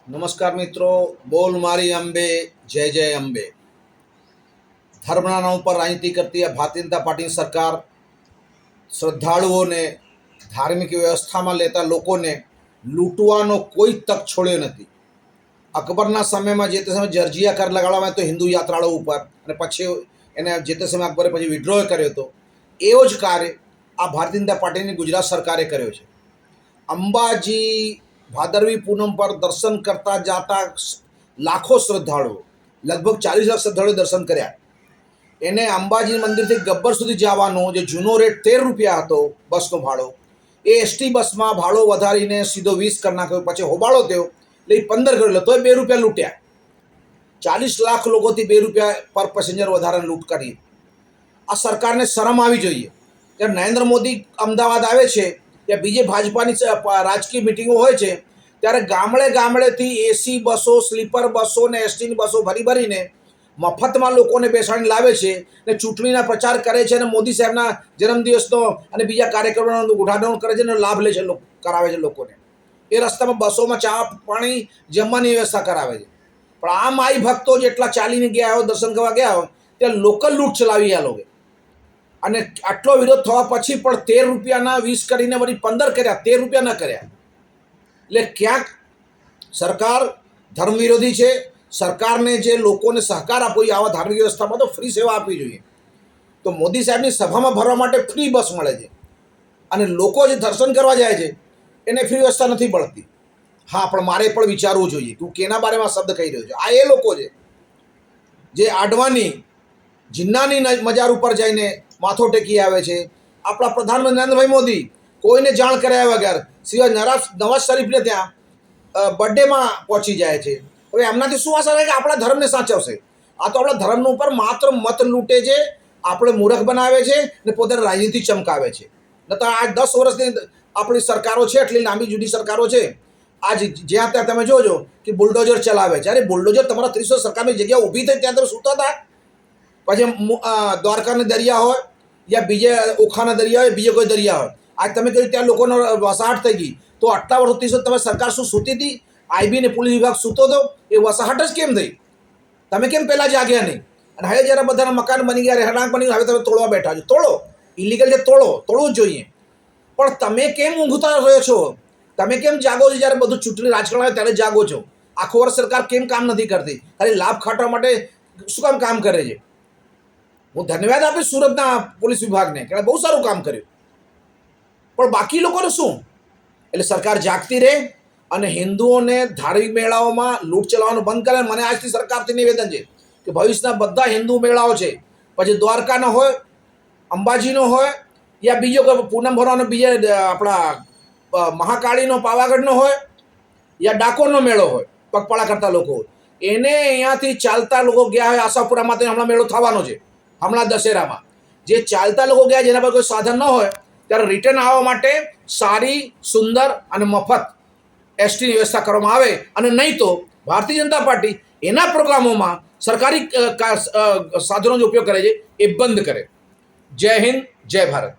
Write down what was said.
નમસ્કાર મિત્રો, બોલ મારી અંબે, જય જય અંબે. ધર્મના નામ પર રાજનીતિ કરતી આ ભારતીય જનતા પાર્ટીની સરકાર શ્રદ્ધાળુઓને ધાર્મિક વ્યવસ્થામાં લેતા લોકોને લૂંટવાનો કોઈ તક છોડ્યો નથી. અકબરના સમયમાં જે તે સમયે જરજિયા કર લગાડવામાં તો હિન્દુ યાત્રાળુઓ ઉપર, અને પછી એને જે તે સમયે અકબરે પછી વિડ્રો કર્યો હતો. એવો જ કાર્ય આ ભારતીય જનતા પાર્ટીની ગુજરાત સરકારે કર્યો છે. અંબાજી ભાદરવી પૂનમ પર દર્શન કરતા જાતા લાખો શ્રદ્ધાળુઓ, લગભગ 40 લાખ શ્રદ્ધાળુઓ દર્શન કર્યા. એને અંબાજી મંદિરથી ગબ્બર સુધી જવાનો જે જૂનો રેટ 13 રૂપિયા હતો બસનો ભાડો, એ એસટી બસમાં ભાડો વધારીને સીધો 20 કરી નાખ્યો. પછી હોબાળો થયો એટલે 15 કરેલો, તોય 2 રૂપિયા લૂંટ્યા. 40 લાખ લોકોથી 2 રૂપિયા પર પેસેન્જર વધારાને લૂંટ કરી. આ સરકારને શરમ આવી જોઈએ. જ્યારે નરેન્દ્ર મોદી અમદાવાદ આવે છે ત્યાં બીજે ભાજપાની રાજકીય મિટિંગો હોય છે ત્યારે ગામડેથી એસી બસો, સ્લીપર બસો ને એસટીની બસો ભરીને મફતમાં લોકોને બેસાડીને લાવે છે ને ચૂંટણીના પ્રચાર કરે છે અને મોદી સાહેબના જન્મદિવસનો અને બીજા કાર્યક્રમોનો ઉદ્ઘાટન કરે છે અને લાભ લે છે, કરાવે છે લોકોને. એ રસ્તામાં બસોમાં ચા પાણી જમવાની વ્યવસ્થા કરાવે છે. પણ આ માઈ ભક્તો જેટલા ચાલીને ગયા હોય, દર્શન કરવા ગયા હોય, ત્યાં લોકલ લૂંટ ચલાવી આ લોકો. અને આટલો વિરોધ થવા પછી પણ 13 રૂપિયાના 20 કરીને વળી 15 કર્યા, 13 રૂપિયા ન કર્યા. એટલે ક્યાંક સરકાર ધર્મ વિરોધી છે. સરકારને જે લોકોને સહકાર આપવો જોઈએ આવા ધાર્મિક વ્યવસ્થામાં તો ફ્રી સેવા આપવી જોઈએ. તો મોદી સાહેબની સભામાં ભરવા માટે ફ્રી બસ મળે છે અને લોકો જે દર્શન કરવા જાય છે એને ફ્રી વ્યવસ્થા નથી મળતી. હા, પણ મારે પણ વિચારવું જોઈએ તું કેના બારેમાં શબ્દ કહી રહ્યો છે. આ એ લોકો છે જે આડવાની જિન્નાની મજાર ઉપર જઈને માથો ટેકી આવે છે. આપણા પ્રધાનમંત્રી નરેન્દ્રભાઈ મોદી કોઈને જાણ કર્યા વગર સિવાય નવાઝ શરીફને ત્યાં બર્થડેમાં પહોંચી જાય છે. હવે એમનાથી શું આશા રહે કે આપણા ધર્મને સાચવશે? આ તો આપણા ધર્મ ઉપર માત્ર મત લૂંટે છે, આપણે મૂર્ખ બનાવે છે ને પોતાની રાજનીતિ ચમકાવે છે. ન તો આ 10 વર્ષની આપણી સરકારો છે, એટલી લાંબી જૂની સરકારો છે. આજ જ્યાં ત્યાં તમે જોજો કે બુલડોઝર ચલાવે છે. અરે બુલડોઝર તમારા 30 સરકારની જગ્યા ઊભી થઈ ત્યાં તમે સૂતા હતા. પછી દ્વારકાના દરિયા હોય યા બીજે ઓખાના દરિયા હોય, બીજે કોઈ દરિયા હોય, આજ તમે કહ્યું ત્યાં લોકોનો વસાહટ થઈ ગઈ. તો આટલા વર્ષથી તમે સરકાર શું સૂતી હતી? આઈબી ને પોલીસ વિભાગ સૂતો હતો? એ વસાહટ જ કેમ થઈ? તમે કેમ પહેલાં જાગ્યા નહીં? અને હવે જ્યારે બધાના મકાન બની ગયા, રહેણાંક બની ગયા, હવે તમે તોડવા બેઠા છો. તોડો, ઇલીગલ છે, તોડવું જ જોઈએ. પણ તમે કેમ ઊંઘતા રહ્યો છો? તમે કેમ જાગો છો જ્યારે બધું ચૂંટણી રાજકારણ આવે ત્યારે જાગો છો? આખો વર્ષ સરકાર કેમ કામ નથી કરતી? ખાલી લાભ ખાટવા માટે શું કામ કરે છે? હું ધન્યવાદ આપીશ સુરતના પોલીસ વિભાગને કે બહુ સારું કામ કર્યું. પણ બાકી લોકોને શું? એટલે સરકાર જાગતી રહે અને હિન્દુઓને ધાર્મિક મેળાઓમાં લૂંટ ચલાવવાનું બંધ કરે. મને આજથી સરકારથી નિવેદન છે કે ભવિષ્યના બધા હિન્દુ મેળાઓ છે, પછી દ્વારકાનો હોય, અંબાજીનો હોય યા બીજો કોઈ પૂનમ ભરવાનો બીજા આપણા મહાકાળીનો પાવાગઢનો હોય યા ડાકોરનો મેળો હોય, પગપાળા કરતા લોકો એને અહીંયાથી ચાલતા લોકો ગયા હોય આશાપુરામાં, હમણાં મેળો થવાનો છે. હમણાં દશેરામાં જે ચાલતા લોકો ગયા જેના પર કોઈ સાધન ન હોય ત્યારે રિટર્ન આવવા માટે સારી, સુંદર અને મફત એસટીની વ્યવસ્થા કરવામાં આવે. અને નહીં તો ભારતીય જનતા પાર્ટી એના પ્રોગ્રામોમાં સરકારી સાધનોનો ઉપયોગ કરે છે એ બંધ કરે. જય હિન્દ, જય ભારત.